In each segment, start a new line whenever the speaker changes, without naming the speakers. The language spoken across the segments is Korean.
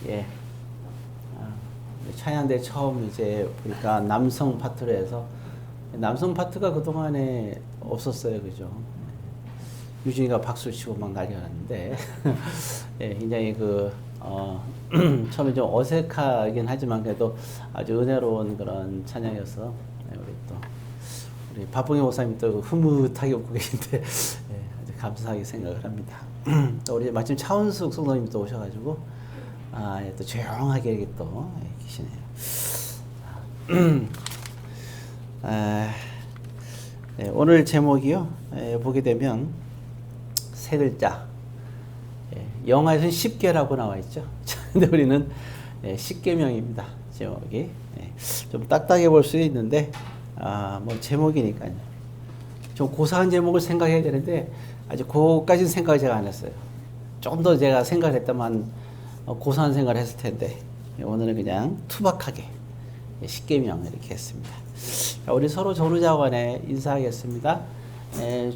예. 찬양대 처음 이제 보니까 남성 파트로 해서 남성 파트가 그동안에 없었어요. 그죠? 유진이가 박수 치고 막 난리가 났는데 예, 굉장히 처음에 좀 어색하긴 하지만 그래도 아주 은혜로운 그런 찬양이어서 우리 박봉희 목사님 또 흐뭇하게 웃고 계신데 예, 아주 감사하게 생각을 합니다. 또 우리 마침 차은숙 성도님이 또 오셔가지고 예, 또 조용하게 이렇게 또 계시네요. 네, 오늘 제목이요. 보게 되면 세 글자. 영화에서는 10개라고 나와 있죠. 근데 우리는 10계명입니다. 제목이. 좀 딱딱해 볼 수 있는데, 뭐 제목이니까요. 좀 고상한 제목을 생각해야 되는데, 아직 그거까지는 생각을 제가 안 했어요. 좀 더 제가 생각을 했다면 고상한 생각을 했을 텐데, 오늘은 그냥 투박하게 10계명 이렇게 했습니다. 자, 우리 서로 조르자 간에 인사하겠습니다.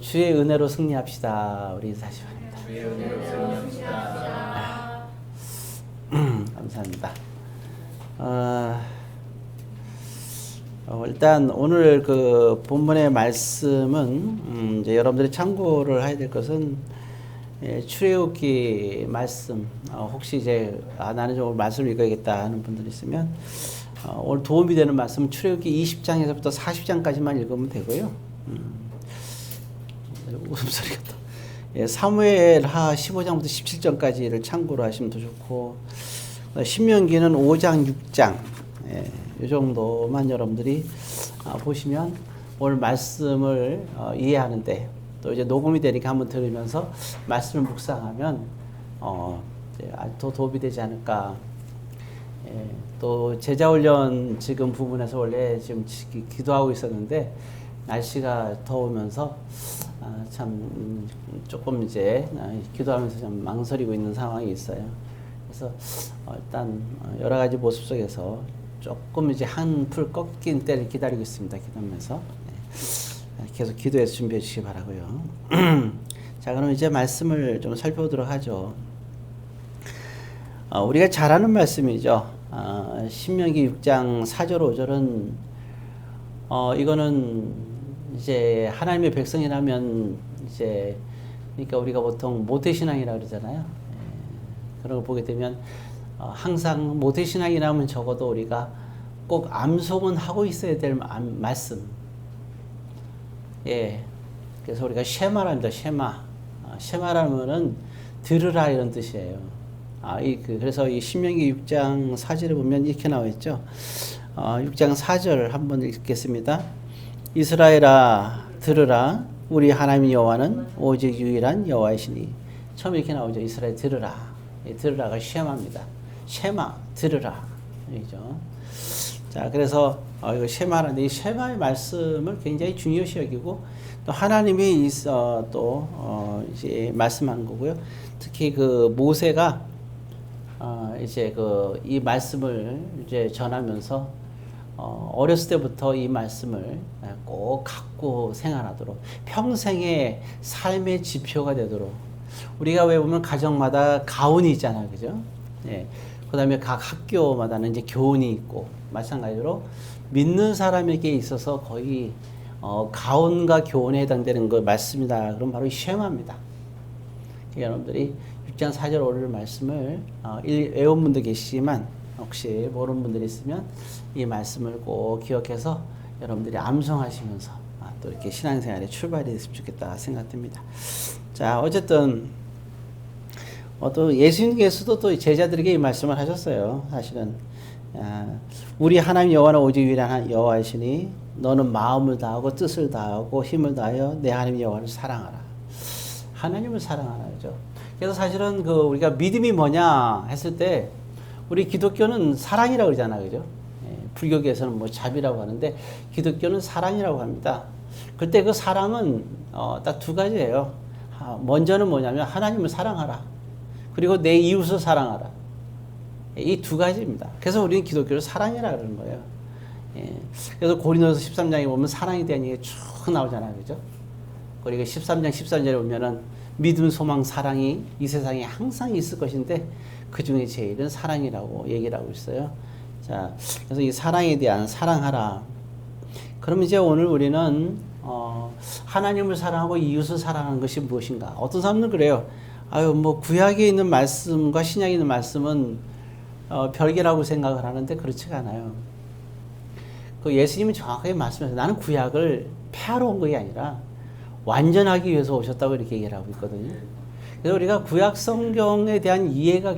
주의 은혜로 승리합시다. 우리 인사하시기 바랍니다. 주의 은혜로 승리합시다. 감사합니다. 일단 오늘 그 본문의 말씀은 이제 여러분들이 참고를 해야 될 것은 출애굽기 말씀. 혹시 이제 나는 좀 말씀을 읽어야겠다 하는 분들 있으면 오늘 도움이 되는 말씀은 출애굽기 20장에서부터 40장까지만 읽으면 되고요. 웃음소리가 또. 사무엘하 15장부터 17장까지를 참고로 하시면 더 좋고, 신명기는 5장, 6장, 이 정도만 여러분들이 보시면 오늘 말씀을 이해하는데, 또 이제 녹음이 되니까 한번 들으면서 말씀을 묵상하면 더 도움이 되지 않을까. 또 제자훈련 지금 부분에서 원래 지금 기도하고 있었는데 날씨가 더우면서 참 조금 이제 기도하면서 좀 망설이고 있는 상황이 있어요. 그래서 일단 여러 가지 모습 속에서 조금 이제 한풀 꺾인 때를 기다리고 있습니다. 기도하면서 계속 기도해서 준비해 주시기 바라고요. 자, 그럼 이제 말씀을 좀 살펴보도록 하죠. 우리가 잘 아는 말씀이죠. 신명기 6장 4절 5절은 이거는 이제 하나님의 백성이라면 이제 그러니까 우리가 보통 모태신앙이라고 그러잖아요. 그런 걸 보게 되면 항상 모태신앙이라면 적어도 우리가 꼭 암송은 하고 있어야 될 말씀. 그래서 우리가 쉐마랍니다. 쉐마라면은 들으라 이런 뜻이에요. 그래서 이 신명기 6장 4절에 보면 이렇게 나와 있죠. 6장 4절 한번 읽겠습니다. 이스라엘아 들으라, 우리 하나님 여호와는 오직 유일한 여호와이시니. 처음 이렇게 나오죠. 이스라엘 들으라. 들으라가 쉐마입니다. 쉐마 들으라. 이죠. 자, 그래서 이거 쉐마라는데 이 쉐마의 말씀을 굉장히 중요시 여기고 또 하나님이 이제 말씀하는 거고요. 특히 그 모세가 이제 이 말씀을 이제 전하면서 어렸을 때부터 이 말씀을 꼭 갖고 생활하도록 평생의 삶의 지표가 되도록. 우리가 왜 보면 가정마다 가훈이 있잖아요, 그죠? 그다음에 각 학교마다는 이제 교훈이 있고 마찬가지로 믿는 사람에게 있어서 거의 가훈과 교훈에 해당되는 그 말씀이다. 그럼 바로 쉐마입니다. 여러분들이 6장 4절 5절 말씀을 외운 분도 계시지만 혹시 모르는 분들이 있으면 이 말씀을 꼭 기억해서 여러분들이 암송하시면서 또 이렇게 신앙생활에 출발이 됐으면 좋겠다 생각됩니다. 자, 어쨌든 또 예수님께서도 또 제자들에게 이 말씀을 하셨어요. 사실은 우리 하나님 여호와는 오직 유일한 여호와이시니 너는 마음을 다하고 뜻을 다하고 힘을 다하여 내 하나님 여호와를 사랑하라. 하나님을 사랑하라 그죠. 그래서 사실은 우리가 믿음이 뭐냐 했을 때 우리 기독교는 사랑이라고 그러잖아요, 그죠? 불교계에서는 뭐 자비라고 하는데 기독교는 사랑이라고 합니다. 그때 그 사랑은 딱 두 가지예요. 먼저는 뭐냐면 하나님을 사랑하라. 그리고 내 이웃을 사랑하라. 이 두 가지입니다. 그래서 우리는 기독교를 사랑이라 그러는 거예요. 그래서 고린도서 13장에 보면 사랑에 대한 얘기가 쭉 나오잖아요, 그죠? 그리고 13장 13절에 보면은 믿음, 소망, 사랑이 이 세상에 항상 있을 것인데 그 중에 제일은 사랑이라고 얘기를 하고 있어요. 자, 그래서 이 사랑에 대한 사랑하라. 그럼 이제 오늘 우리는 하나님을 사랑하고 이웃을 사랑하는 것이 무엇인가? 어떤 사람들은 그래요. 아유, 뭐 구약에 있는 말씀과 신약에 있는 말씀은 별개라고 생각을 하는데 그렇지가 않아요. 그 예수님이 정확하게 말씀하셔서 나는 구약을 폐하러 온 것이 아니라 완전하기 위해서 오셨다고 이렇게 얘기를 하고 있거든요. 그래서 우리가 구약 성경에 대한 이해가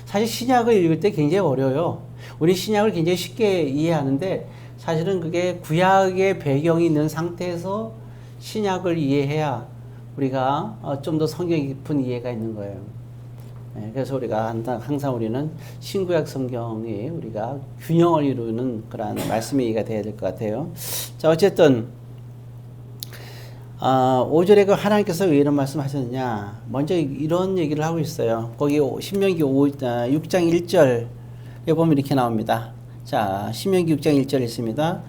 사실 신약을 읽을 때 굉장히 어려워요. 우리 신약을 굉장히 쉽게 이해하는데 사실은 그게 구약의 배경이 있는 상태에서 신약을 이해해야 우리가 좀 더 성경 깊은 이해가 있는 거예요. 네, 그래서 우리가 항상 우리는 신구약 성경이 우리가 균형을 이루는 그런 말씀의 이해가 돼야 될 것 같아요. 자, 어쨌든 5절에 그 하나님께서 왜 이런 말씀 하셨느냐. 먼저 이런 얘기를 하고 있어요. 거기 신명기 6장 1절에 보면 이렇게 나옵니다. 자, 신명기 6장 1절 있습니다.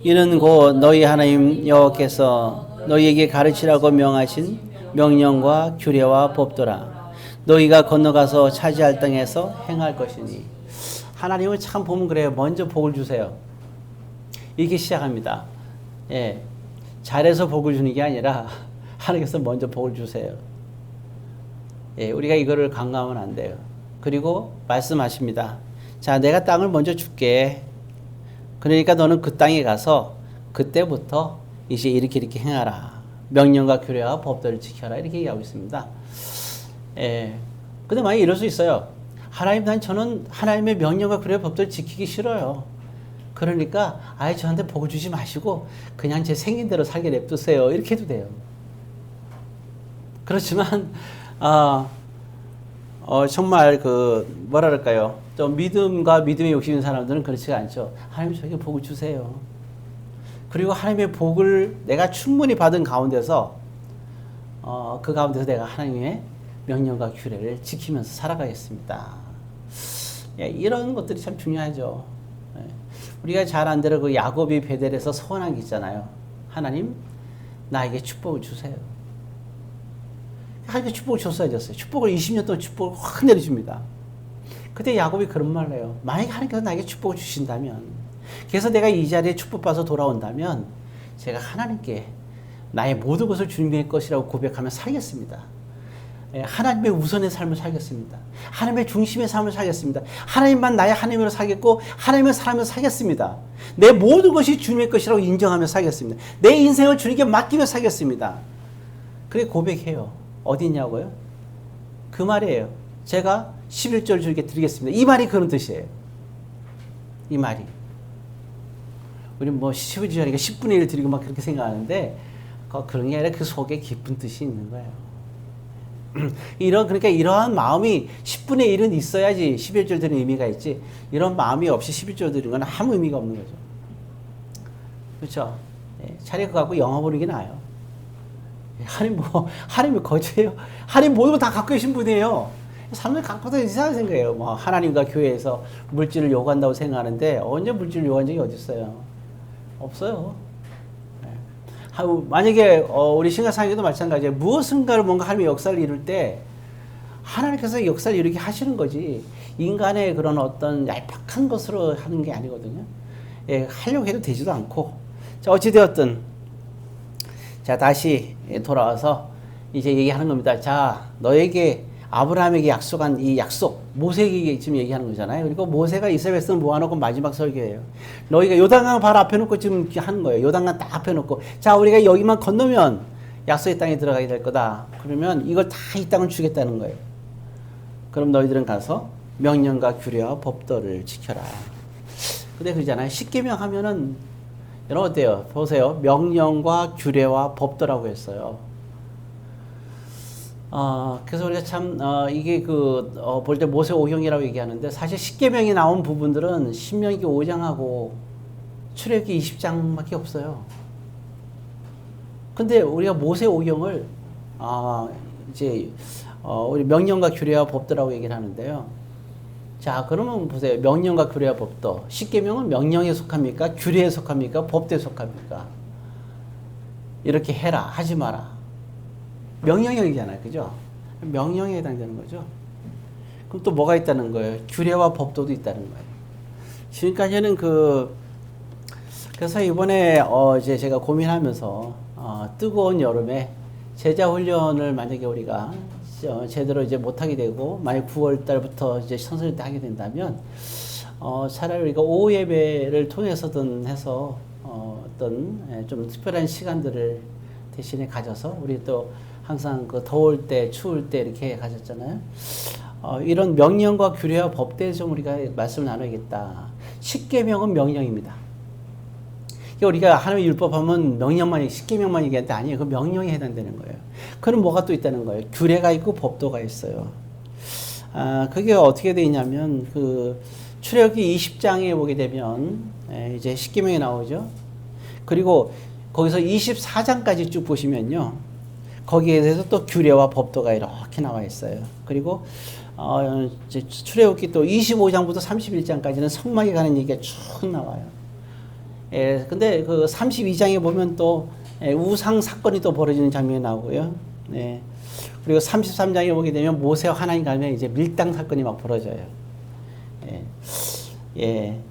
이는 곧 너희 하나님 여호와께서 너희에게 가르치라고 명하신 명령과 규례와 법도라. 너희가 건너가서 차지할 땅에서 행할 것이니. 하나님은 참 보면 그래요. 먼저 복을 주세요. 이렇게 시작합니다. 예. 잘해서 복을 주는 게 아니라 하나님께서 먼저 복을 주세요. 예, 우리가 이거를 간과하면 안 돼요. 그리고 말씀하십니다. 자, 내가 땅을 먼저 줄게. 그러니까 너는 그 땅에 가서 그때부터 이제 이렇게 행하라. 명령과 규례와 법도를 지켜라. 이렇게 얘기하고 있습니다. 예. 근데 만약에 이럴 수 있어요. 하나님, 저는 하나님의 명령과 규례와 법도를 지키기 싫어요. 그러니까 아예 저한테 복을 주지 마시고 그냥 제 생긴 대로 살게 냅두세요. 이렇게 해도 돼요. 그렇지만 정말 뭐라 그럴까요? 좀 믿음과 믿음의 욕심인 사람들은 그렇지가 않죠. 하나님 저에게 복을 주세요. 그리고 하나님의 복을 내가 충분히 받은 가운데서 그 가운데서 내가 하나님의 명령과 규례를 지키면서 살아가겠습니다. 예, 이런 것들이 참 중요하죠. 예. 우리가 잘 안 대로 그 야곱이 베델에서 소원한 게 있잖아요. 하나님, 나에게 축복을 주세요. 하나님께 축복을 줬어야 됐어요. 축복을 20년 동안 축복을 확 내려줍니다. 그때 야곱이 그런 말을 해요. 만약에 하나님께서 나에게 축복을 주신다면, 그래서 내가 이 자리에 축복받아서 돌아온다면 제가 하나님께 나의 모든 것을 주님의 것이라고 고백하며 살겠습니다. 하나님의 우선의 삶을 살겠습니다. 하나님의 중심의 삶을 살겠습니다. 하나님만 나의 하나님으로 살겠고 하나님의 사람으로 살겠습니다. 내 모든 것이 주님의 것이라고 인정하며 살겠습니다. 내 인생을 주님께 맡기며 살겠습니다. 그래 고백해요. 어디 있냐고요? 그 말이에요. 제가 11절 주님께 드리겠습니다. 이 말이 그런 뜻이에요. 이 말이. 우리 뭐 11절이니까 10분의 1 드리고 막 그렇게 생각하는데 그런 게 아니라 그 속에 깊은 뜻이 있는 거예요. 그러니까 이러한 마음이 10분의 1은 있어야지 11절 드리는 의미가 있지. 이런 마음이 없이 11절 드리는 건 아무 의미가 없는 거죠. 그렇죠? 예, 차라리 그거 갖고 영화 보는 게 나아요. 하나님이 거주해요. 하나님 모든 걸 다 갖고 계신 분이에요. 사람들이 갖고도 이상하게 생각해요. 뭐 하나님과 교회에서 물질을 요구한다고 생각하는데 언제 물질을 요구한 적이 어디 있어요? 없어요. 만약에 우리 신약성경도 마찬가지예요. 무엇인가를 뭔가 하나님의 역사를 이룰 때 하나님께서 역사를 이루게 하시는 거지 인간의 그런 어떤 얄팍한 것으로 하는 게 아니거든요. 예, 하려고 해도 되지도 않고. 자, 어찌되었든 자 다시 돌아와서 이제 얘기하는 겁니다. 자, 너에게 아브라함에게 약속한 이 약속, 모세에게 지금 얘기하는 거잖아요. 그리고 모세가 이스라엘 백성을 모아놓고 마지막 설교예요. 너희가 요단강 바로 앞에 놓고 지금 하는 거예요. 요단강 딱 앞에 놓고, 자, 우리가 여기만 건너면 약속의 땅에 들어가게 될 거다. 그러면 이걸 다 이 땅을 주겠다는 거예요. 그럼 너희들은 가서 명령과 규례와 법도를 지켜라. 근데 그러잖아요. 십계명 하면은 여러분 어때요? 보세요. 명령과 규례와 법도라고 했어요. 그래서 우리가 참, 이게 볼 때 모세 오경이라고 얘기하는데, 사실 십계명이 나온 부분들은 신명기 5장하고 출애굽기 20장밖에 없어요. 근데 우리가 모세 오경을, 우리 명령과 규례와 법도라고 얘기를 하는데요. 자, 그러면 보세요. 명령과 규례와 법도. 십계명은 명령에 속합니까? 규례에 속합니까? 법도에 속합니까? 이렇게 해라, 하지 마라. 명령형이잖아요. 그죠? 명령에 해당되는 거죠. 그럼 또 뭐가 있다는 거예요? 규례와 법도도 있다는 거예요. 지금까지는 그래서 이번에 이제 제가 고민하면서 뜨거운 여름에 제자 훈련을 만약에 우리가 제대로 이제 못하게 되고 만약 9월 달부터 이제 청소년 때 하게 된다면 차라리 우리가 오후 예배를 통해서든 해서 어떤 좀 특별한 시간들을 대신에 가져서 우리 또 항상 그 더울 때 추울 때 이렇게 가졌잖아요. 이런 명령과 규례와 법대에 좀 우리가 말씀을 나누겠다. 십계명은 명령입니다. 우리가 하나님의 율법하면 명령만, 십계명만 얘기할 때 아니에요. 그 명령에 해당되는 거예요. 그럼 뭐가 또 있다는 거예요? 규례가 있고 법도가 있어요. 그게 어떻게 되어 있냐면, 출애굽기 20장에 보게 되면, 이제 십계명이 나오죠. 그리고 거기서 24장까지 쭉 보시면요. 거기에 대해서 또 규례와 법도가 이렇게 나와 있어요. 그리고, 이제 출애굽기 또 25장부터 31장까지는 성막에 가는 얘기가 쭉 나와요. 근데 그 32장에 보면 또 우상 사건이 또 벌어지는 장면이 나오고요. 그리고 33장에 보게 되면 모세와 하나님 간에 이제 밀당 사건이 막 벌어져요.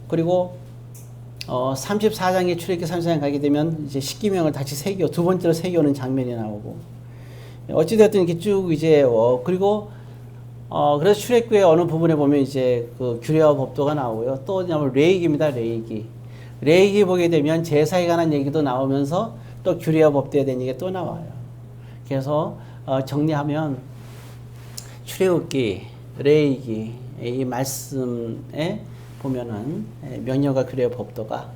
그리고 34장에 출애굽기 34장 가게 되면 이제 십계명을 다시 두 번째로 새겨오는 장면이 나오고, 어찌되었든 이렇게 쭉 이제 그리고 그래서 출애굽기의 어느 부분에 보면 이제 그 규례와 법도가 나오고요. 또 뭐냐면 레위기입니다. 레위기 보게 되면 제사에 관한 얘기도 나오면서 또 규례와 법도에 대한 얘기가 또 나와요. 그래서 정리하면 출애굽기, 레위기 이 말씀에 보면은 명령과 규례와 법도가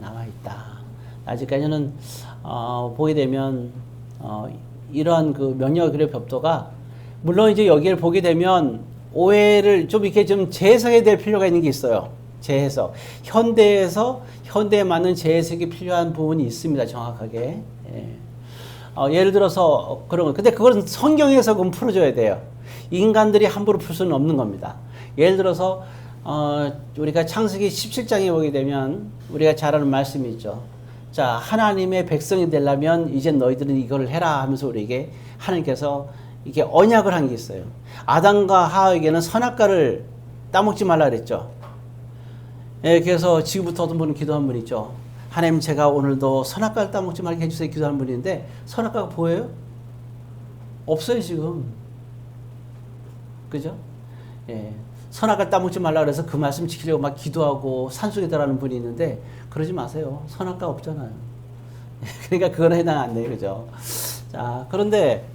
나와 있다. 아직까지는 보게 되면 이러한 그 명령과 규례와 법도가 물론 이제 여기를 보게 되면 오해를 좀 이렇게 좀 재해석해야 될 필요가 있는 게 있어요. 재해석. 현대에 맞는 재해석이 필요한 부분이 있습니다. 정확하게. 예를 들어서 그런 거. 근데 그건 성경에서 그럼 풀어줘야 돼요. 인간들이 함부로 풀 수는 없는 겁니다. 예를 들어서 우리가 창세기 17장에 보게 되면 우리가 잘 아는 말씀이 있죠. 자, 하나님의 백성이 되려면 이제 너희들은 이걸 해라 하면서 우리에게 하나님께서 이게 언약을 한 게 있어요. 아담과 하와에게는 선악과를 따먹지 말라 그랬죠. 그래서 지금부터 어떤 분은 기도한 분 있죠. 하나님, 제가 오늘도 선악과를 따먹지 말게 해주세요. 기도한 분인데 선악과가 보여요? 없어요 지금. 그죠? 선악과를 따먹지 말라 그래서 그 말씀 지키려고 막 기도하고 산속에 들어가는 분이 있는데 그러지 마세요. 선악과 없잖아요. 그러니까 그건 해당 안 돼요. 그죠? 자, 그런데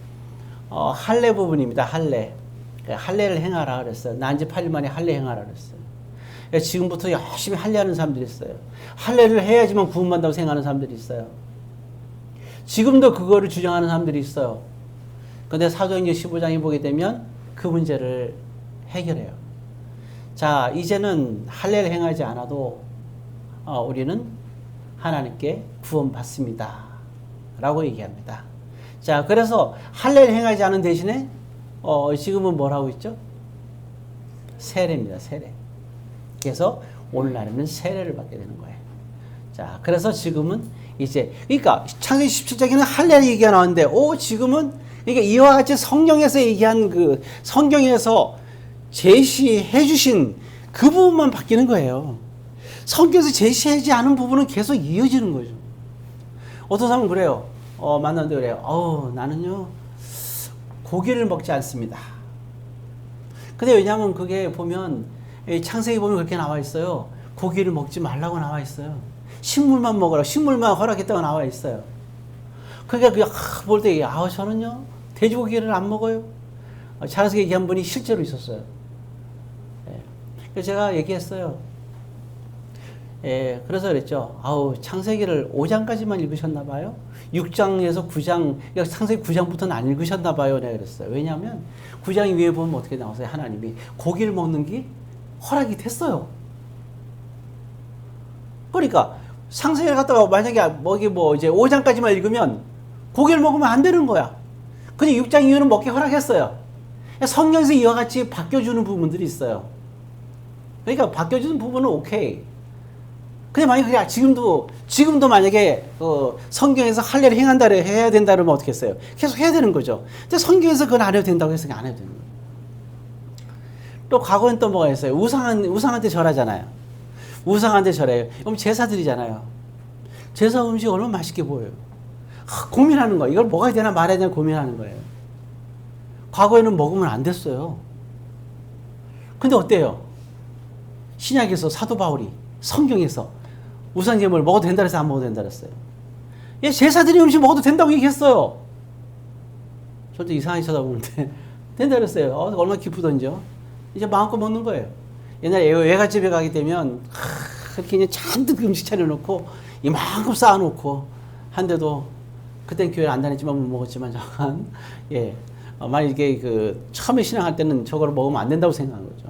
할례 부분입니다. 할례를 행하라 그랬어요. 난 지 8일 만에 할례 행하라 그랬어요. 지금부터 열심히 할례하는 사람들이 있어요. 할례를 해야지만 구원받는다고 생각하는 사람들이 있어요. 지금도 그거를 주장하는 사람들이 있어요. 근데 사도행전 15장에 보게 되면 그 문제를 해결해요. 자, 이제는 할례를 행하지 않아도 우리는 하나님께 구원받습니다 라고 얘기합니다. 자, 그래서 할례를 행하지 않은 대신에 지금은 뭘 하고 있죠? 세례입니다. 세례. 그래서 오늘날에는 세례를 받게 되는 거예요. 자, 그래서 지금은 이제 그러니까 창세기 17장에는 할례 얘기가 나왔는데 지금은 그러니까 이와 같이 성경에서 얘기한 그 성경에서 제시해 주신 그 부분만 바뀌는 거예요. 성경에서 제시하지 않은 부분은 계속 이어지는 거죠. 어떤 사람은 그래요. 만났는데 그래요. 나는요 고기를 먹지 않습니다. 근데 왜냐하면 그게 보면 창세기 보면 그렇게 나와 있어요. 고기를 먹지 말라고 나와 있어요. 식물만 먹으라. 식물만 허락했다고 나와 있어요. 그러니까 볼 때 저는요 돼지고기를 안 먹어요. 자라서 얘기한 분이 실제로 있었어요. 그래서 제가 얘기했어요. 그래서 그랬죠. 창세기를 5장까지만 읽으셨나 봐요. 6장에서 9장, 그러니까 창세기 9장부터는 안 읽으셨나 봐요. 내가 그랬어요. 왜냐하면 9장 위에 보면 어떻게 나오세요? 하나님이 고기를 먹는 게 허락이 됐어요. 그러니까 창세기를 갖다가 만약에 이제 5장까지만 읽으면 고기를 먹으면 안 되는 거야. 근데 6장 이후는 먹기 허락했어요. 성경에서 이와 같이 바뀌어주는 부분들이 있어요. 그러니까 바뀌어주는 부분은 오케이. 근데 만약에 그냥 지금도 만약에 성경에서 할례를 해야 된다 그러면 어떻게 했어요? 계속 해야 되는 거죠. 근데 성경에서 그건 안 해도 된다고 해서 안 해도 되는 거예요. 또 과거엔 또 뭐가 있어요? 우상한테 절하잖아요. 우상한테 절해요. 그럼 제사 드리잖아요. 제사 음식 얼마나 맛있게 보여요. 고민하는 거예요. 이걸 먹어야 되나 말아야 되나 고민하는 거예요. 과거에는 먹으면 안 됐어요. 근데 어때요? 신약에서 사도 바울이 성경에서 우상제물 먹어도 된다 그래서 안 먹어도 된다 그랬어요. 예, 제사 드린 음식 먹어도 된다고 얘기했어요. 저도 이상하게 쳐다보는데 된다 그랬어요. 얼마나 기쁘던지요. 이제 마음껏 먹는 거예요. 옛날에 외갓집에 가게 되면 그렇게 그냥 잔뜩 음식 차려놓고 이만큼 쌓아놓고 한데도 그땐 교회를 안 다녔지만 못 먹었지만 잠깐 만약에 처음에 신앙할 때는 저걸 먹으면 안 된다고 생각한 거죠.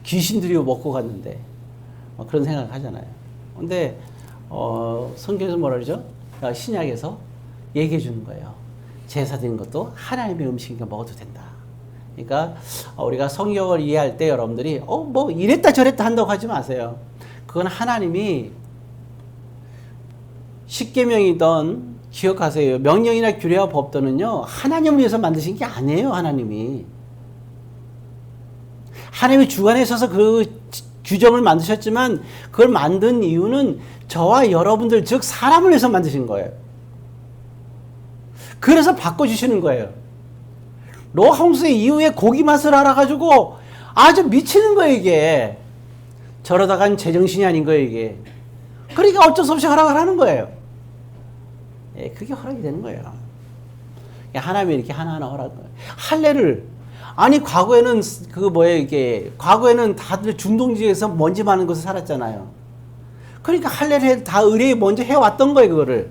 귀신들이 먹고 갔는데 그런 생각을 하잖아요. 근데 성경에서 뭐라 그러죠? 신약에서 얘기해 주는 거예요. 제사 드린 것도 하나님의 음식이니까 먹어도 된다. 그러니까 우리가 성경을 이해할 때 여러분들이 뭐 이랬다 저랬다 한다고 하지 마세요. 그건 하나님이 십계명이든 기억하세요. 명령이나 규례와 법도는요 하나님을 위해서 만드신 게 아니에요. 하나님이 주관에 있어서 그 규정을 만드셨지만 그걸 만든 이유는 저와 여러분들 즉 사람을 위해서 만드신 거예요. 그래서 바꿔주시는 거예요. 노아 홍수 이후에 고기 맛을 알아가지고 아주 미치는 거예요 이게. 저러다간 제정신이 아닌 거예요 이게. 그러니까 어쩔 수 없이 허락을 하는 거예요. 예, 그게 허락이 되는 거예요. 하나님이 이렇게 하나하나 허락을. 할례를 아니 과거에는 과거에는 다들 중동지에서 먼지 많은 곳에 살았잖아요. 그러니까 할례를 다 의뢰에 먼저 해왔던 거예요 그거를.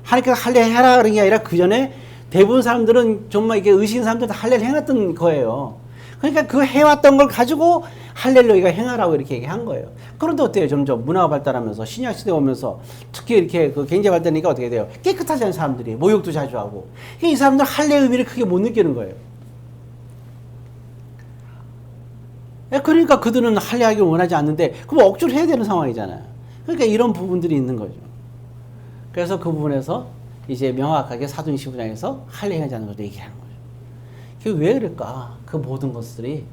하나님께서 할례 해라 그런 게 아니라 그 전에 대부분 사람들은 정말 이게 의식인 사람들은 할례를 해놨던 거예요. 그러니까 그 해왔던 걸 가지고 할례를 너희가 행하라고 이렇게 얘기한 거예요. 그런데 어때요? 점점 문화가 발달하면서 신약 시대 오면서 특히 이렇게 경제 발달하니까 어떻게 돼요? 깨끗하지 않은 사람들이 모욕도 자주 하고 이 사람들 할례의 의미를 크게 못 느끼는 거예요. 그러니까 그들은 할례하기 원하지 않는데 그럼 억지로 해야 되는 상황이잖아요. 그러니까 이런 부분들이 있는 거죠. 그래서 그 부분에서 이제 명확하게 사도행 15장에서 할례하지 않는 것도 얘기하는 거죠. 그게 왜 그럴까? 그 모든 것들이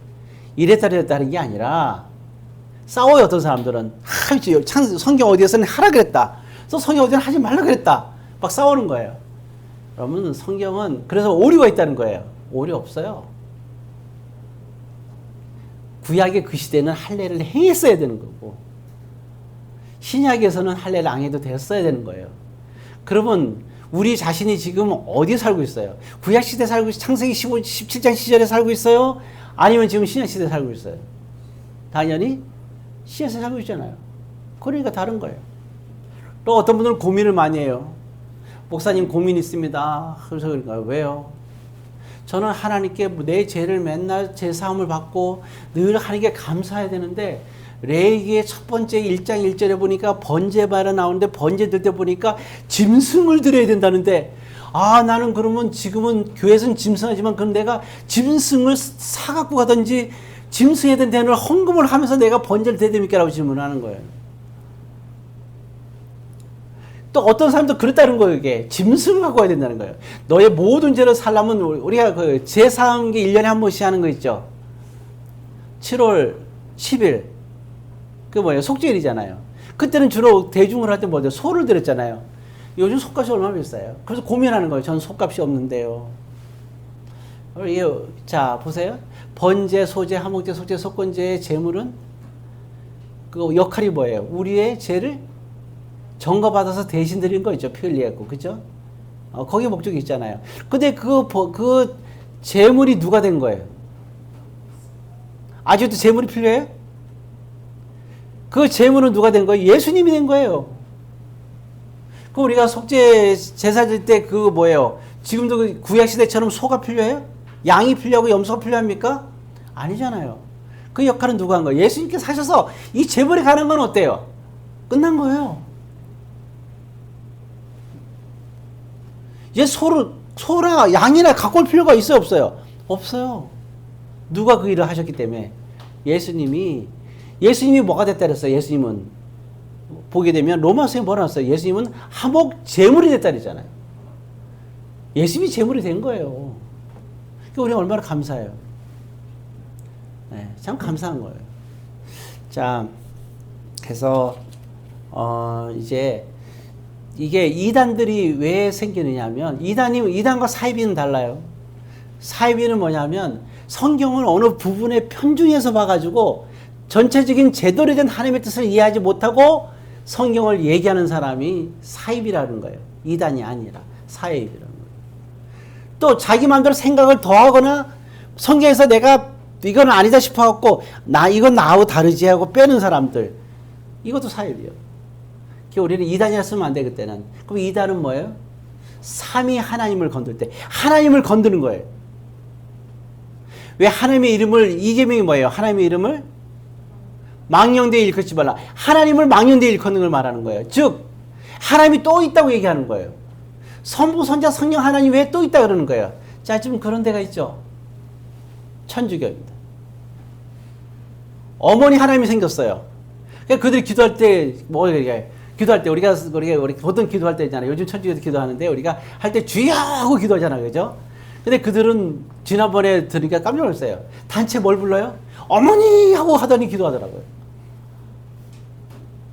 이랬다 저랬다는 게 아니라 싸워요. 어떤 사람들은 성경 어디에서는 하라 그랬다. 또 성경 어디에서는 하지 말라 그랬다. 막 싸우는 거예요. 여러분 성경은 그래서 오류가 있다는 거예요. 오류 없어요. 구약의 그 시대는 할례를 행했어야 되는 거고 신약에서는 할례를 안 해도 됐어야 되는 거예요. 그러면 우리 자신이 지금 어디에 살고 있어요? 구약 시대 살고 있어요? 창세기 17장 시절에 살고 있어요? 아니면 지금 신약 시대에 살고 있어요? 당연히 신약에 살고 있잖아요. 그러니까 다른 거예요. 또 어떤 분들은 고민을 많이 해요. 목사님 고민 있습니다. 그래서 그런가요? 왜요? 저는 하나님께 내 죄를 맨날 제사함을 받고 늘 하나님께 감사해야 되는데 레위기의 첫 번째 1장 1절에 보니까 번제바라 나오는데 번제 들 때 보니까 짐승을 드려야 된다는데 나는 그러면 지금은 교회에서는 짐승하지만 그럼 내가 짐승을 사갖고 가든지 짐승에 대한 대안을 헌금을 하면서 내가 번제를 드려야 됩니까? 라고 질문을 하는 거예요. 또 어떤 사람도 그렇다는 거예요. 이게 짐승을 갖고 와야 된다는 거예요. 너의 모든 죄를 살려면 우리가 그 제사함기 1년에 한 번씩 하는 거 있죠. 7월 10일 그 뭐예요? 속죄일이잖아요. 그때는 주로 대중을 할 때 뭐죠? 소를 드렸잖아요. 요즘 소값이 얼마나 비싸요? 그래서 고민하는 거예요. 저는 소값이 없는데요. 자 보세요. 번제, 소제, 화목제, 속죄, 속건제의 제물은 그 역할이 뭐예요? 우리의 죄를 전거받아서 대신 드리는 거 있죠. 피 흘리고 그죠? 거기에 목적이 있잖아요. 근데 그 제물이 누가 된 거예요? 아직도 제물이 필요해요? 그 제물은 누가 된 거예요? 예수님이 된 거예요. 그럼 우리가 속죄 제사 질 때 그 뭐예요? 지금도 그 구약 시대처럼 소가 필요해요? 양이 필요하고 염소가 필요합니까? 아니잖아요. 그 역할은 누가 한 거예요? 예수님께서 하셔서 이 제물이 가는 건 어때요? 끝난 거예요. 이제 소나 양이나 갖고 올 필요가 있어요? 없어요? 없어요. 누가 그 일을 하셨기 때문에 예수님이 뭐가 됐다 그랬어요? 예수님은 보게 되면 로마서에 뭐라 했어요? 예수님은 화목 제물이 됐다 그랬잖아요. 예수님이 제물이 된 거예요. 그러니까 우리가 얼마나 감사해요. 네, 참 감사한 거예요. 자, 그래서 이제 이게 이단들이 왜 생기느냐면 이단과 사이비는 달라요. 사이비는 뭐냐면 성경을 어느 부분에 편중해서 봐가지고 전체적인 제대로 된 하나님의 뜻을 이해하지 못하고 성경을 얘기하는 사람이 사이비라는 거예요. 이단이 아니라 사이비라는 거예요. 또 자기 마음대로 생각을 더하거나 성경에서 내가 이건 아니다 싶어갖고 이건 나하고 다르지 하고 빼는 사람들, 이것도 사이비예요. 우리는 이단이라 쓰면 안 돼, 그때는. 그럼 이단은 뭐예요? 삼위 하나님을 건들 때 하나님을 건드는 거예요. 왜 하나님의 이름을, 이 계명이 뭐예요? 하나님의 이름을 망령되이 일컫지 말라. 하나님을 망령되이 일컫는 걸 말하는 거예요. 즉 하나님이 또 있다고 얘기하는 거예요. 성부, 성자, 성령 하나님 왜 또 있다 그러는 거예요. 자, 지금 그런 데가 있죠. 천주교입니다. 어머니 하나님이 생겼어요. 그러니까 그들이 기도할 때 뭐 얘기해? 기도할 때 우리가 보통 기도할 때 있잖아요. 요즘 천주교도 기도하는데 우리가 할 때 주여 하고 기도하잖아요. 그죠? 근데 그들은 지난번에 들으니까 깜짝 놀랐어요. 단체 뭘 불러요? 어머니 하고 하더니 기도하더라고요.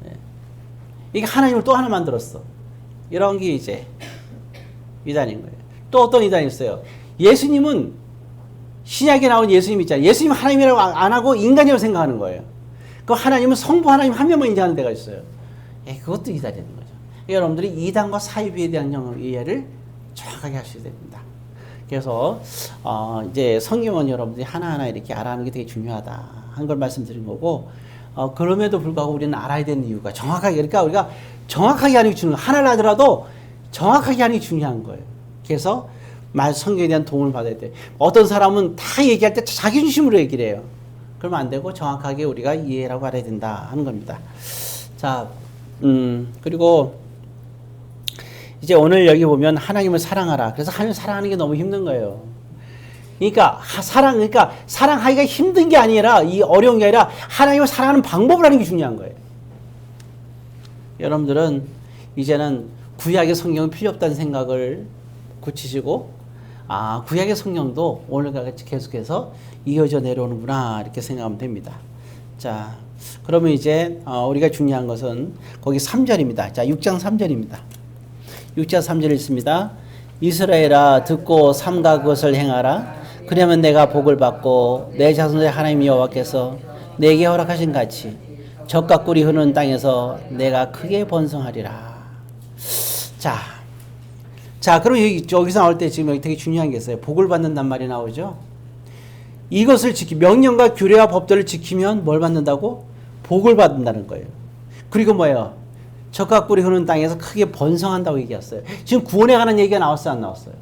네. 이게 하나님을 또 하나 만들었어. 이런 게 이제 이단인 거예요. 또 어떤 이단이 있어요? 예수님은 신약에 나온 예수님 있잖아요. 예수님 하나님이라고 안 하고 인간이라고 생각하는 거예요. 그 하나님은 성부 하나님 한 명만 인정하는 데가 있어요. 그것도 이단이 되는 거죠. 여러분들이 이단과 사이비에 대한 이해를 정확하게 하셔야 됩니다. 그래서 이제 성경은 여러분들이 하나하나 이렇게 알아가는 게 되게 중요하다 한 걸 말씀드린 거고, 그럼에도 불구하고 우리는 알아야 되는 이유가 정확하게, 그러니까 우리가 정확하게 하는 게 중요해요. 하나를 하더라도 정확하게 하는 게 중요한 거예요. 그래서 성경에 대한 도움을 받아야 돼요. 어떤 사람은 다 얘기할 때 자기 중심으로 얘기를 해요. 그러면 안 되고 정확하게 우리가 이해라고 알아야 된다 하는 겁니다. 자, 그리고 이제 오늘 여기 보면 하나님을 사랑하라. 그래서 하나님을 사랑하는 게 너무 힘든 거예요. 그러니까 사랑하기가 힘든 게 아니라, 이 어려운 게 아니라 하나님을 사랑하는 방법을 하는 게 중요한 거예요. 여러분들은 이제는 구약의 성경은 필요 없다는 생각을 고치시고, 구약의 성경도 오늘과 같이 계속해서 이어져 내려오는구나 이렇게 생각하면 됩니다. 자, 그러면 이제 우리가 중요한 것은 거기 3절입니다. 자, 6장 3절입니다. 6장 3절 읽습니다. 이스라엘아 듣고 삼가 그것을 행하라. 그러면 내가 복을 받고 내 자손의 하나님 여호와께서 내게 허락하신 같이 젖과 꿀이 흐르는 땅에서 내가 크게 번성하리라. 자, 그럼 여기서 나올 때 지금 여기 되게 중요한 게 있어요. 복을 받는단 말이 나오죠. 이것을 명령과 규례와 법들을 지키면 뭘 받는다고? 복을 받는다는 거예요. 그리고 뭐예요? 젖과 꿀이 흐르는 땅에서 크게 번성한다고 얘기했어요. 지금 구원에 관한 얘기가 나왔어요, 안 나왔어요?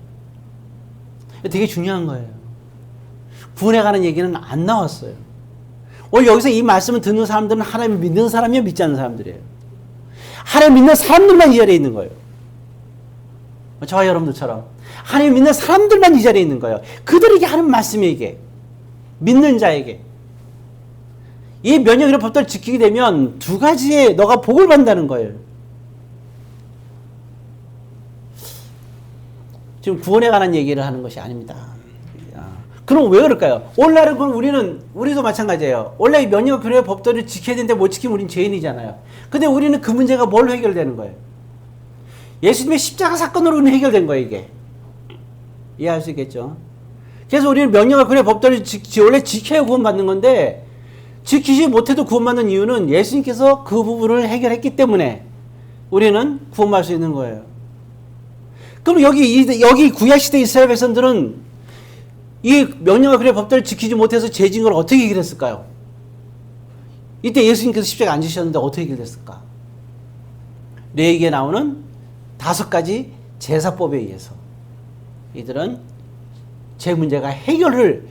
되게 중요한 거예요. 구원에 관한 얘기는 안 나왔어요. 오늘 여기서 이 말씀을 듣는 사람들은 하나님을 믿는 사람이요, 믿지 않는 사람들이에요. 하나님 믿는 사람들만 이 자리에 있는 거예요. 저와 여러분들처럼 하나님 믿는 사람들만 이 자리에 있는 거예요. 그들에게 하는 말씀에게, 믿는 자에게. 이 면역이라는 법들을 지키게 되면 두 가지의 너가 복을 받는다는 거예요. 지금 구원에 관한 얘기를 하는 것이 아닙니다. 그럼 왜 그럴까요? 오늘날은 우리도 마찬가지예요. 원래 면역 규례 법들을 지켜야 되는데 못 지키면 우린 죄인이잖아요. 근데 우리는 그 문제가 뭘로 해결되는 거예요? 예수님의 십자가 사건으로 해결된 거예요, 이게. 이해할 수 있겠죠? 그래서 우리는 명령과 규례 법들을 원래 지켜야 구원받는 건데, 지키지 못해도 구원받는 이유는 예수님께서 그 부분을 해결했기 때문에 우리는 구원받을 수 있는 거예요. 그럼 여기 구약시대 이스라엘 백성들은 이 명령과 규례 법들을 지키지 못해서 죄진 걸 어떻게 해결했을까요? 이때 예수님께서 십자가에 앉으셨는데 어떻게 해결됐을까? 레위기에 나오는 5가지 제사법에 의해서 이들은 제 문제가 해결을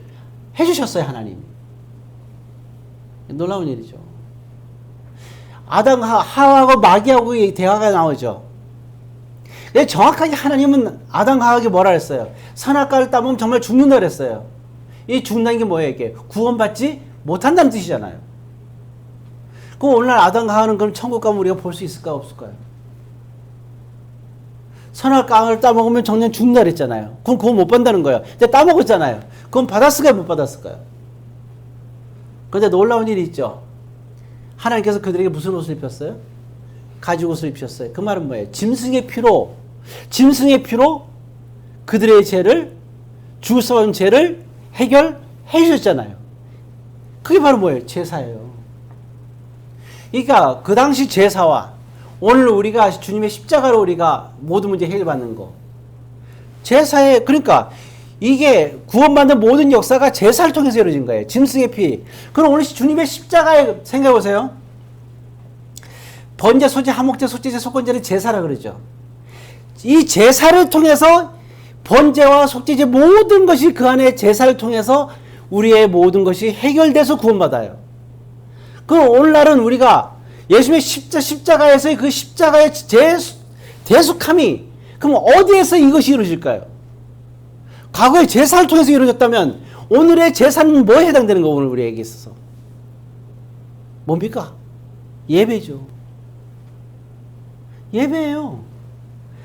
해주셨어요, 하나님이. 놀라운 일이죠. 아담, 하와하고 마귀하고 대화가 나오죠. 정확하게 하나님은 아담, 하와에게 뭐라 했어요? 선악과를 따먹으면 정말 죽는다 그랬어요. 이 죽는다는 게 뭐예요, 이게? 구원받지 못한다는 뜻이잖아요. 그럼 오늘날 아담과 하와는 그럼 천국 가면 우리가 볼 수 있을까 없을까요? 선악 과를 따먹으면 정년 죽는다 그랬잖아요. 그럼 그거 못 받는다는 거예요. 근데 따먹었잖아요. 그럼 받았을까요 못 받았을까요? 그런데 놀라운 일이 있죠. 하나님께서 그들에게 무슨 옷을 입혔어요? 가죽 옷을 입혔어요. 그 말은 뭐예요? 짐승의 피로 그들의 죄를, 주스러운 죄를 해결해 주셨잖아요. 그게 바로 뭐예요? 제사예요. 그러니까 그 당시 제사와 오늘 우리가 주님의 십자가로 우리가 모든 문제 해결받는 거. 제사에, 그러니까 이게 구원받는 모든 역사가 제사를 통해서 이루어진 거예요. 짐승의 피. 그럼 오늘 주님의 십자가에 생각해 보세요. 번제, 소제, 하목제, 속죄제, 속건제를 제사라 그러죠. 이 제사를 통해서 번제와 속죄제 모든 것이 그 안에 제사를 통해서 우리의 모든 것이 해결돼서 구원받아요. 그럼 오늘날은 우리가 예수님의 십자가에서의 그 십자가의 대속함이 그럼 어디에서 이것이 이루어질까요? 과거의 제사를 통해서 이루어졌다면 오늘의 제사는 뭐에 해당되는 거 오늘 우리에게 있어서? 뭡니까? 예배죠. 예배예요.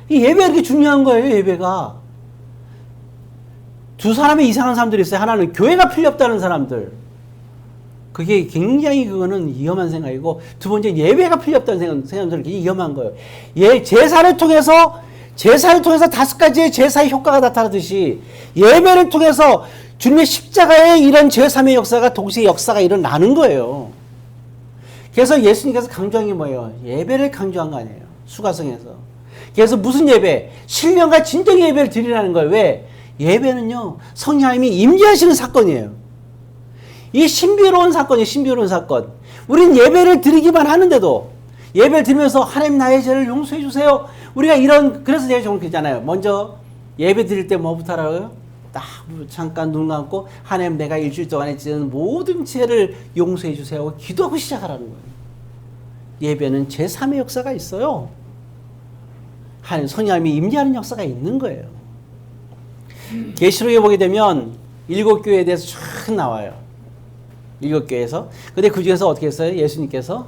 이 예배가 이렇게 중요한 거예요. 예배가. 두 사람의 이상한 사람들이 있어요. 하나는 교회가 필요 없다는 사람들. 그게 굉장히 그거는 위험한 생각이고, 두 번째 예배가 필요 없다는 생각들은 굉장히 위험한 거예요. 제사를 통해서 다섯 가지의 제사의 효과가 나타나듯이 예배를 통해서 주님의 십자가의 이런 제3의 역사가 동시에 역사가 일어나는 거예요. 그래서 예수님께서 강조한 게 뭐예요? 예배를 강조한 거 아니에요. 수가성에서. 그래서 무슨 예배? 신령과 진정의 예배를 드리라는 거예요. 왜? 예배는요, 성령 하나님이 임재하시는 사건이에요. 이 신비로운 사건이에요. 신비로운 사건. 우린 예배를 드리기만 하는데도 예배를 드리면서 하나님 나의 죄를 용서해 주세요. 우리가 그래서 제가 좋은 거 있잖아요. 먼저 예배 드릴 때 뭐부터 하라고요? 딱 잠깐 눈 감고 하나님 내가 일주일 동안에 지은 모든 죄를 용서해 주세요. 기도하고 시작하라는 거예요. 예배는 제3의 역사가 있어요. 하나님 성령님이 임재하는 역사가 있는 거예요. 계시록에 보게 되면 7교회에 대해서 쫙 나와요. 7교회에서. 근데 그 중에서 어떻게 했어요? 예수님께서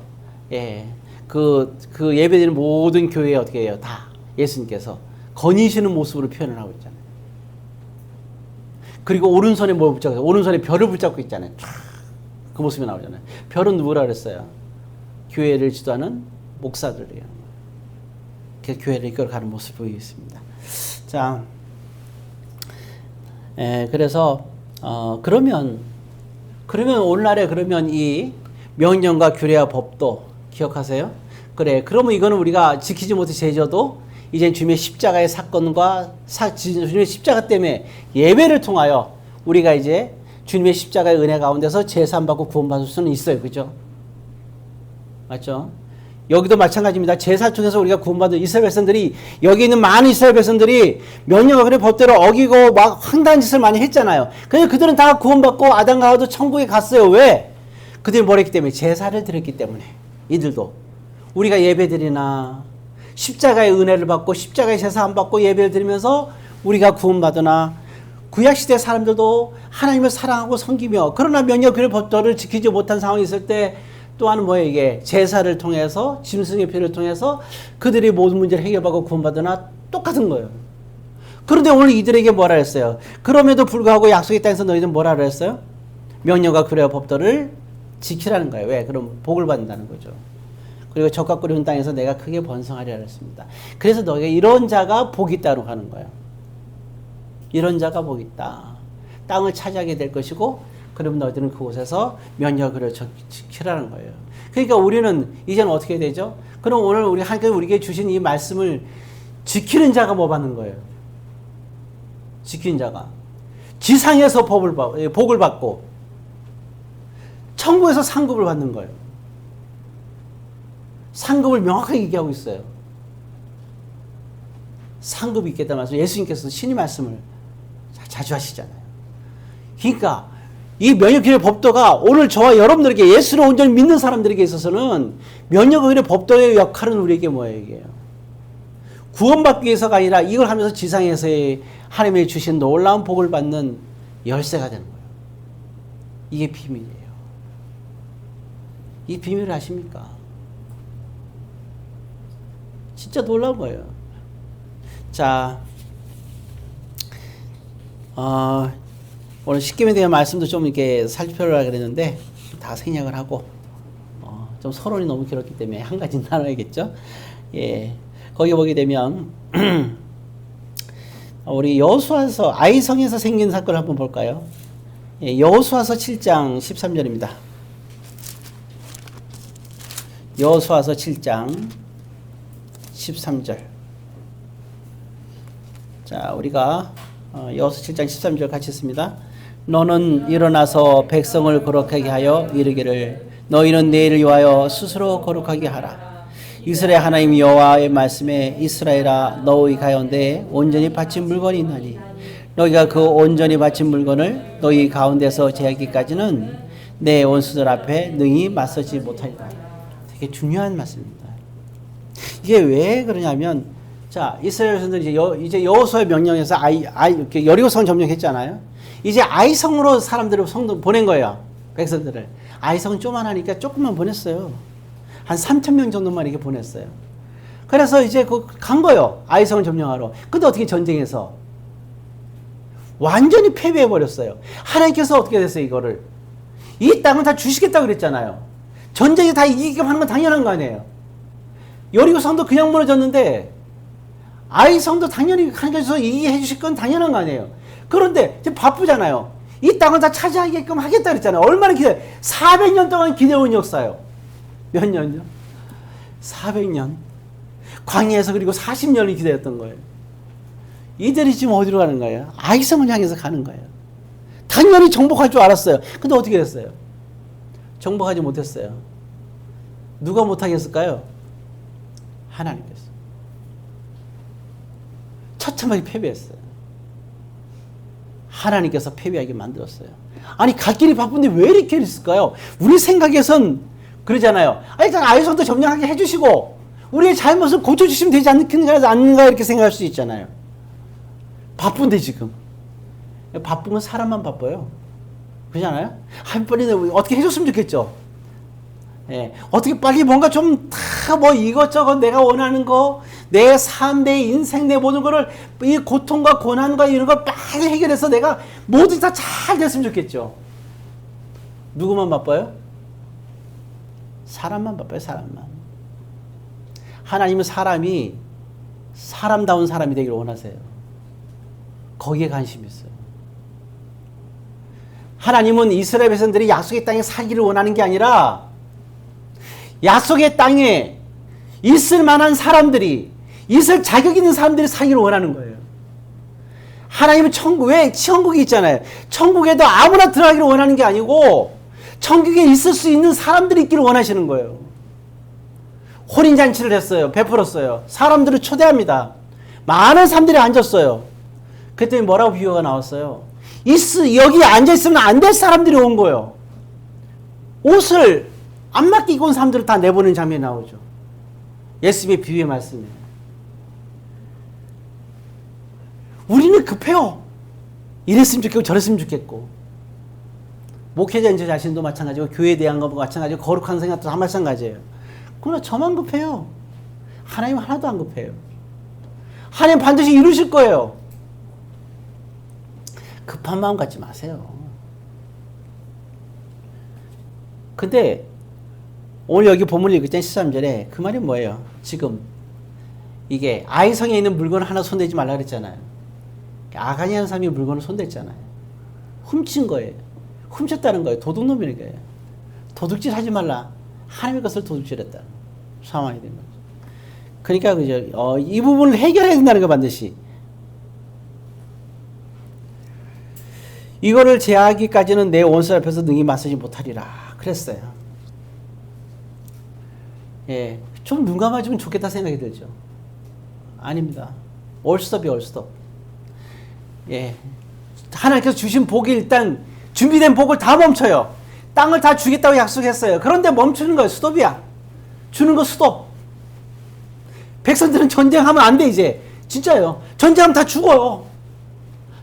그 예배드리는 모든 교회에 어떻게 해요? 다 예수님께서 거니시는 모습으로 표현을 하고 있잖아요. 그리고 오른손에 뭘 붙잡고 있어요? 오른손에 별을 붙잡고 있잖아요. 쫙 그 모습이 나오잖아요. 별은 누구라 그랬어요? 교회를 지도하는 목사들이에요. 그 교회를 이끌어가는 모습을 보이고 있습니다. 자, 그래서 그러면 오늘날에 그러면 이 명령과 규례와 법도 기억하세요? 그래. 그러면 이거는 우리가 지키지 못해 제져도 이제 주님의 십자가의 사건과 주님의 십자가 때문에 예배를 통하여 우리가 이제 주님의 십자가의 은혜 가운데서 제사받고 구원받을 수는 있어요. 그죠? 맞죠? 여기도 마찬가지입니다. 제사를 통해서 우리가 구원받은 이스라엘 백성들이, 여기 있는 많은 이스라엘 백성들이 명령과 규례 법대로 어기고 막 황당한 짓을 많이 했잖아요. 그래서 그들은 다 구원받고 아담과 하와도 천국에 갔어요. 왜? 그들이 뭘 했기 때문에? 제사를 드렸기 때문에. 이들도 우리가 예배드리나 십자가의 은혜를 받고 십자가의 제사 안 받고 예배를 드리면서 우리가 구원받으나, 구약시대 사람들도 하나님을 사랑하고 섬기며 그러나 명령 규례 법도를 지키지 못한 상황이 있을 때 또한 뭐예요? 이게 제사를 통해서 짐승의 피를 통해서 그들이 모든 문제를 해결받고 구원받으나 똑같은 거예요. 그런데 오늘 이들에게 뭐라 했어요? 그럼에도 불구하고 약속의 땅에서 너희들은 뭐라 그랬어요? 명령과 규례와 법도를 지키라는 거예요. 왜? 그럼 복을 받는다는 거죠. 그리고 적과 꿀이 흐른 땅에서 내가 크게 번성하리라 했습니다. 그래서 너희가 이런 자가 복이 있다고 하는 거예요. 이런 자가 복이 있다. 땅을 차지하게 될 것이고, 그럼 너희들은 그곳에서 명령과 규례를 지키라는 거예요. 그러니까 우리는 이제는 어떻게 되죠? 그럼 오늘 하나님께서 우리에게 주신 이 말씀을 지키는 자가 뭐 받는 거예요? 지키는 자가 지상에서 복을 받고 천국에서 상급을 받는 거예요. 상급을 명확하게 얘기하고 있어요. 상급이 있겠다는 말씀, 예수님께서 신의 말씀을 자주 하시잖아요. 그러니까 이 면역규례 법도가 오늘 저와 여러분들에게, 예수를 온전히 믿는 사람들에게 있어서는 면역규례 법도의 역할은 우리에게 뭐예요? 이게요. 구원받기 위해서가 아니라 이걸 하면서 지상에서의 하나님이 주신 놀라운 복을 받는 열쇠가 되는 거예요. 이게 비밀이에요. 이 비밀을 아십니까? 진짜 놀라운 거예요. 자, 오늘 십계명에 대한 말씀도 좀 이렇게 살펴보려고 그랬는데 다 생략을 하고 좀 서론이 너무 길었기 때문에 한 가지 나눠야겠죠. 예, 거기 보게 되면 우리 여호수아서 아이성에서 생긴 사건을 한번 볼까요? 예, 여호수아서 7장 13절입니다. 여호수아서 7장 13절. 자, 우리가 여호수아 7장 13절 같이 읽습니다. 너는 일어나서 백성을 거룩하게 하여 이르기를 너희는 내일을 위하여 스스로 거룩하게 하라. 이스라엘 하나님 여호와의 말씀에 이스라엘아 너희 가운데 온전히 바친 물건이 있나니 너희가 그 온전히 바친 물건을 너희 가운데서 제하기까지는 내 원수들 앞에 능히 맞서지 못하리라. 되게 중요한 말씀입니다. 이게 왜 그러냐면 자, 이스라엘 백성들이 이제 여호수아의 명령에서 여리고성 점령했잖아요. 이제 아이성으로 사람들을 성도 보낸 거예요. 백성들을. 아이성은 쪼만하니까 조금만 보냈어요. 한 3,000명 정도만 이렇게 보냈어요. 그래서 이제 간 거예요. 아이성을 점령하러. 근데 어떻게 전쟁에서 완전히 패배해 버렸어요. 하나님께서 어떻게 됐어요, 이거를? 이 땅은 다 주시겠다고 그랬잖아요. 전쟁에 다 이기게끔 하는 건 당연한 거 아니에요. 여리고성도 그냥 무너졌는데 아이성도 당연히 하나님께서 이기게 해주실 건 당연한 거 아니에요. 그런데 지금 바쁘잖아요. 이 땅은 다 차지하게끔 하겠다 그랬잖아요. 얼마나 기다려? 400년 동안 기대온 역사요. 몇 년요? 400년. 광야에서 그리고 40년을 기다렸던 거예요. 이들이 지금 어디로 가는 거예요? 아이성을 향해서 가는 거예요. 당연히 정복할 줄 알았어요. 근데 어떻게 됐어요? 정복하지 못했어요. 누가 못하게 했을까요? 하나님께서. 처참하게 패배했어요. 하나님께서 패배하게 만들었어요. 아니 갈 길이 바쁜데 왜 이렇게 했을까요? 우리 생각에선 그러잖아요. 아니 아이성도 점령하게 해주시고 우리의 잘못을 고쳐주시면 되지 않는가 이렇게 생각할 수 있잖아요. 바쁜데 지금. 바쁜 건 사람만 바빠요. 그렇잖아요? 빨리 어떻게 해줬으면 좋겠죠. 예, 어떻게 빨리 뭔가 좀 다 뭐 이것저것 내가 원하는 거, 내 삶, 내 인생, 내 모든 거를 이 고통과 고난과 이런 걸 빨리 해결해서 내가 모두 다 잘 됐으면 좋겠죠. 누구만 바빠요? 사람만 바빠요, 사람만. 하나님은 사람이 사람다운 사람이 되기를 원하세요. 거기에 관심이 있어요. 하나님은 이스라엘 백성들이 약속의 땅에 살기를 원하는 게 아니라 약속의 땅에 있을 만한 사람들이, 있을 자격 있는 사람들이 살기를 원하는 거예요. 하나님은 왜 천국이 있잖아요. 천국에도 아무나 들어가기를 원하는 게 아니고 천국에 있을 수 있는 사람들이 있기를 원하시는 거예요. 혼인잔치를 했어요. 베풀었어요. 사람들을 초대합니다. 많은 사람들이 앉았어요. 그랬더니 뭐라고 비유가 나왔어요? 여기 앉아있으면 안 될 사람들이 온 거예요. 옷을 안 맞게 입고 온 사람들을 다 내보내는 장면이 나오죠. 예수님의 비유의 말씀이에요. 우리는 급해요. 이랬으면 좋겠고 저랬으면 좋겠고. 목회자인 저 자신도 마찬가지고 교회에 대한 것도 마찬가지고 거룩한 생각도 다 마찬가지예요. 그러나 저만 급해요. 하나님 하나도 안 급해요. 하나님 반드시 이루실 거예요. 급한 마음 갖지 마세요. 근데 오늘 여기 본문을 읽을 때 13절에 그 말이 뭐예요? 지금 이게 아이성에 있는 물건을 하나 손대지 말라 그랬잖아요. 아간이라는 사람이 물건을 손댔잖아요. 훔친 거예요. 훔쳤다는 거예요. 도둑놈이라는 거예요. 도둑질 하지 말라. 하나님의 것을 도둑질했다. 상황이 된 거죠. 그러니까 그죠. 이 부분을 해결해야 된다는 거 반드시. 이거를 제하기까지는 내 원수 앞에서 능히 맞서지 못하리라. 그랬어요. 예, 좀 눈 감아주면 좋겠다 생각이 들죠. 아닙니다. 올스톱이 올스톱. 예, 하나님께서 주신 복이 일단 준비된 복을 다 멈춰요. 땅을 다 주겠다고 약속했어요. 그런데 멈추는 거예요. 스톱이야. 주는 거 스톱. 백성들은 전쟁하면 안 돼 이제. 진짜요. 전쟁하면 다 죽어요.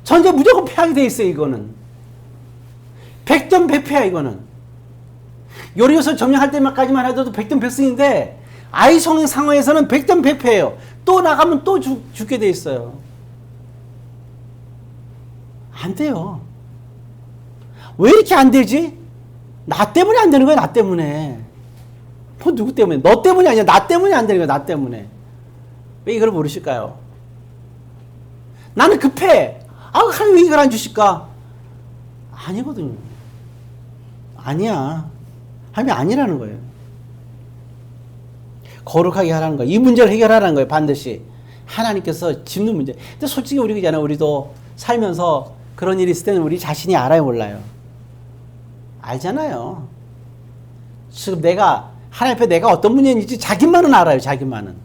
전쟁 무조건 패하게 돼 있어요. 이거는 100점 100패야 이거는. 요리조선 점령할 때까지만 해도 백전백승인데 아이성 상황에서는 백전백패예요. 또 나가면 또 죽게 돼 있어요. 안 돼요. 왜 이렇게 안 되지? 나 때문에 안 되는 거야. 나 때문에. 뭐 누구 때문에? 너 때문이 아니야. 나 때문에 안 되는 거야. 나 때문에. 왜 이걸 모르실까요? 나는 급해. 하나님 왜 이걸 안 주실까? 아니거든요. 아니야. 하나님이 아니라는 거예요. 거룩하게 하라는 거예요. 이 문제를 해결하라는 거예요. 반드시. 하나님께서 짚는 문제. 근데 솔직히 우리도 살면서 그런 일이 있을 때는 우리 자신이 알아요, 몰라요? 알잖아요. 지금 하나님 앞에 내가 어떤 문제인지 자기만은 알아요, 자기만은.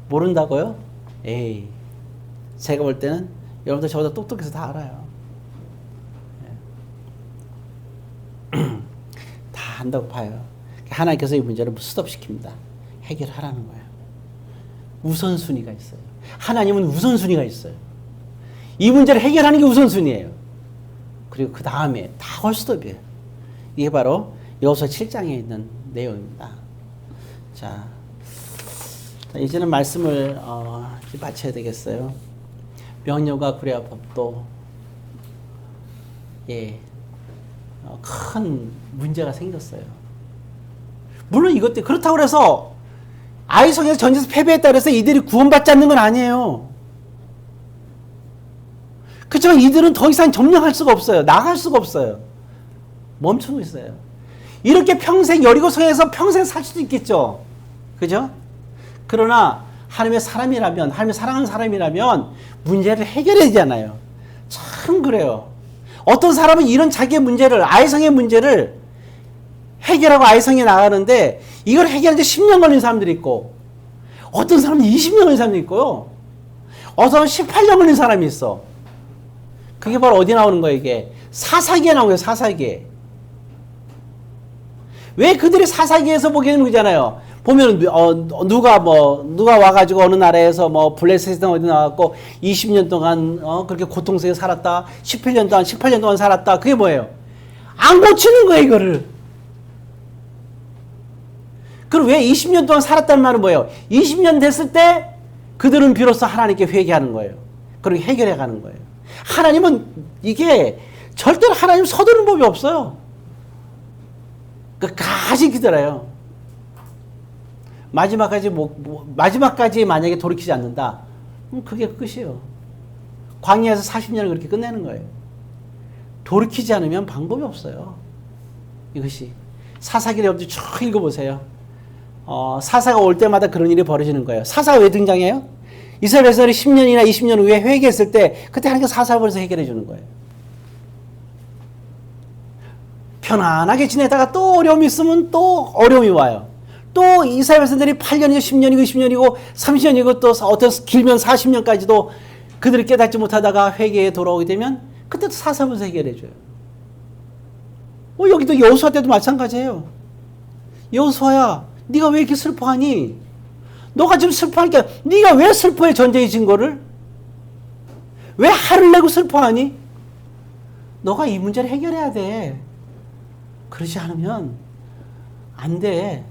모른다고요? 에이. 제가 볼 때는 여러분들 저보다 똑똑해서 다 알아요. 다 안다고 봐요. 하나님께서 이 문제를 스톱시킵니다. 해결하라는 거예요. 우선순위가 있어요. 하나님은 우선순위가 있어요. 이 문제를 해결하는 게 우선순위예요. 그리고 그 다음에 다 헐스톱이에요. 이게 바로 여호수아 7장에 있는 내용입니다. 자, 이제는 말씀을 마쳐야 되겠어요. 명령과 구례화법도 큰 문제가 생겼어요. 물론 이것도 그렇다고 해서 아이성에서 전쟁에서 패배했다 그래서 이들이 구원받지 않는 건 아니에요. 그렇지만 이들은 더 이상 점령할 수가 없어요. 나갈 수가 없어요. 멈추고 있어요. 이렇게 평생 여리고성에서 평생 살 수도 있겠죠. 그죠? 그러나 하나님의 사람이라면, 하나님의 사랑하는 사람이라면 문제를 해결해야 되잖아요. 참 그래요. 어떤 사람은 이런 자기의 문제를, 아이성의 문제를 해결하고 아이성에 나가는데 이걸 해결하는데 10년 걸린 사람들이 있고, 어떤 사람은 20년 걸린 사람이 있고요. 어떤 사람은 18년 걸린 사람이 있어. 그게 바로 어디 나오는 거예요, 이게? 사사기에 나오는 거예요, 사사기에. 왜 그들이 사사기에서 보게 되는 거잖아요. 보면, 누가 와가지고 어느 나라에서 블레셋 어디 나왔고, 20년 동안, 그렇게 고통 속에 살았다. 18년 동안 살았다. 그게 뭐예요? 안 고치는 거예요, 이거를. 그럼 왜 20년 동안 살았다는 말은 뭐예요? 20년 됐을 때 그들은 비로소 하나님께 회개하는 거예요. 그리고 해결해 가는 거예요. 하나님은 이게 절대로 하나님 서두르는 법이 없어요. 끝까지 기다려요. 마지막까지 만약에 돌이키지 않는다, 그게 끝이에요. 광야에서 40년을 그렇게 끝내는 거예요. 돌이키지 않으면 방법이 없어요. 이것이 사사기를 여러분들 쭉 읽어보세요. 사사가 올 때마다 그런 일이 벌어지는 거예요. 사사가 왜 등장해요? 이스라엘 백성들이 10년이나 20년 후에 회개했을 때 그때 하나님께서 사사를 벌여서 해결해 주는 거예요. 편안하게 지내다가 또 어려움이 있으면 또 어려움이 와요. 또 이스라엘 백성들이 8년이고 10년이고 20년이고 30년이고 또 어떤 길면 40년까지도 그들이 깨닫지 못하다가 회개에 돌아오게 되면 그때도 사사를 벌여서 해결해 줘요. 여기도 여호수아 때도 마찬가지예요. 여호수아야, 네가 왜 이렇게 슬퍼하니? 너가 지금 슬퍼하니까 네가 왜 슬퍼해? 전쟁의 증거를 왜 화를 내고 슬퍼하니? 너가 이 문제를 해결해야 돼. 그러지 않으면 안 돼.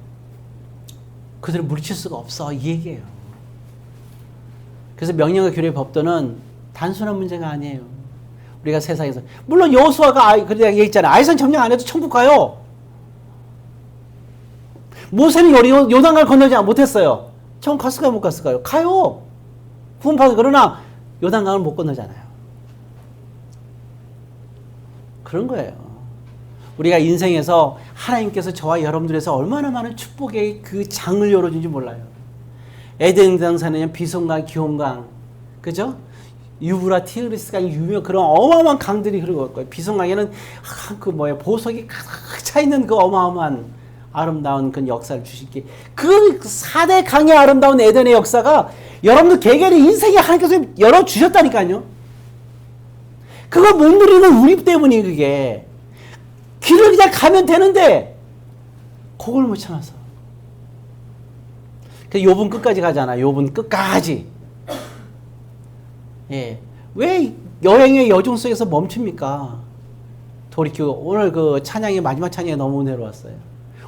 그들을 물리칠 수가 없어, 이 얘기예요. 그래서 명령과 규례의 법도는 단순한 문제가 아니에요. 우리가 세상에서, 물론 여호수아가 그래야 얘기했잖아요. 아이성 점령 안 해도 천국 가요. 모세는 요단강을 건너지 못했어요. 천국 갔을까요, 못 갔을까요? 가요. 구원받아. 그러나 요단강을 못 건너잖아요. 그런 거예요. 우리가 인생에서 하나님께서 저와 여러분들에서 얼마나 많은 축복의 그 장을 열어준지 몰라요. 에덴 동산에는 비송강, 기홈강, 그죠? 유브라, 티그리스가 유명 그런 어마어마한 강들이 흐르고 있고요. 비송강에는 보석이 가득 차 있는 그 어마어마한 아름다운 그 역사를 주실게. 그 4대 강의 아름다운 에덴의 역사가 여러분들 개개인의 인생에 하나님께서 열어주셨다니까요. 그걸 못 누리는 우리 때문이 그게. 길을 그냥 가면 되는데 그걸 못 참아서. 그래서 욥은 끝까지 가잖아. 욥은 끝까지. 예. 왜 여행의 여정 속에서 멈춥니까? 돌이키고 오늘 그 찬양이 마지막 찬양이 너무 은혜로웠어요.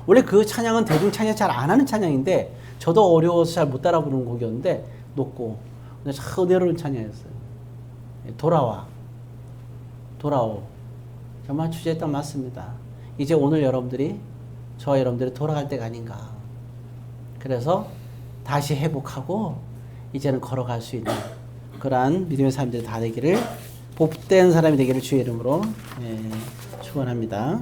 원래 그 찬양은 대중 찬양 잘 안 하는 찬양인데 저도 어려워서 잘 못 따라 부르는 곡이었는데 높고 참 은혜로운 찬양이었어요. 돌아와, 돌아오. 정말 주제에 딱 맞습니다. 이제 오늘 여러분들이 저와 여러분들이 돌아갈 때가 아닌가. 그래서 다시 회복하고 이제는 걸어갈 수 있는 그러한 믿음의 사람들이 다 되기를, 복된 사람이 되기를 주의 이름으로 축원합니다.